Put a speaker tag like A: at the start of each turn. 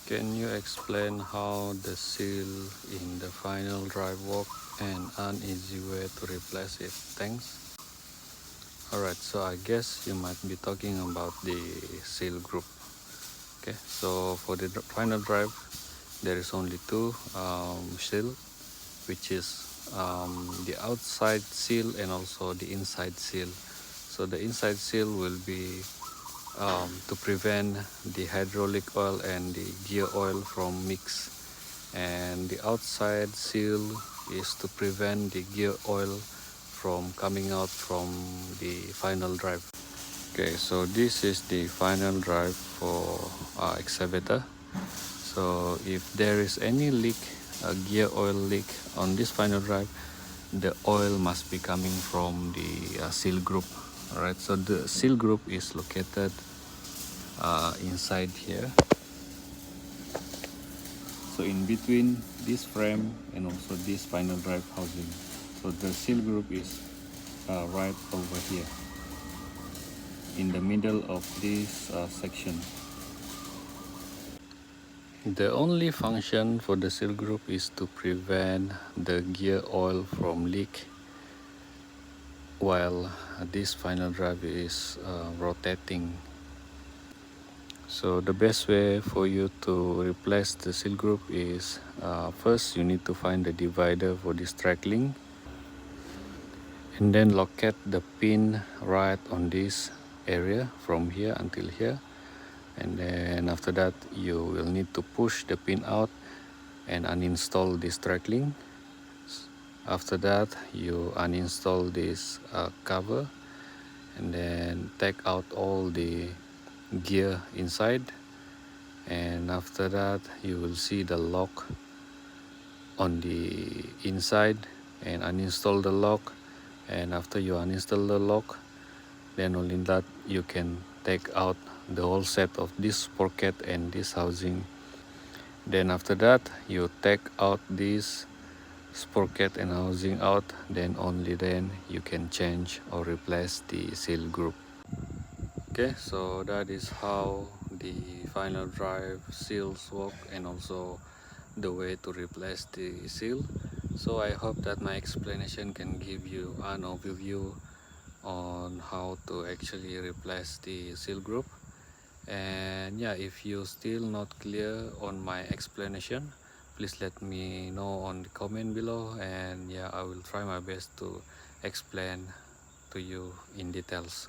A: Can you explain how the seal in the final drive work and an easy way to replace it? Thanks. Alright, so I guess you might be talking about the seal group. Okay, so for the final drive, there is only two seal, which is the outside seal and also the inside seal. So the inside seal will be to prevent the hydraulic oil and the gear oil from mix, and the outside seal is to prevent the gear oil from coming out from the final drive. Okay, so this is the final drive for excavator. So if there is any leak, a gear oil leak on this final drive, the oil must be coming from the seal group. All right, so the seal group is located inside here, so in between this frame and also this final drive housing. So the seal group is right over here in the middle of this section. The only function for the seal group is to prevent the gear oil from leak while this final drive is rotating. So the best way for you to replace the seal group is first you need to find the divider for this track link, and then locate the pin right on this area from here until here, and then after that you will need to push the pin out and uninstall this track link. After that you uninstall this cover and then take out all the gear inside, and after that you will see the lock on the inside, and uninstall the lock. And after you uninstall the lock, then only that you can take out the whole set of this sprocket and this housing. Then after that you take out this sprocket and housing out, then only then you can change or replace the seal group. Okay, so that is how the final drive seals work and also the way to replace the seal. So I hope that my explanation can give you an overview on how to actually replace the seal group. And yeah, if you still not clear on my explanation, please let me know on the comment below, and yeah, I will try my best to explain to you in details.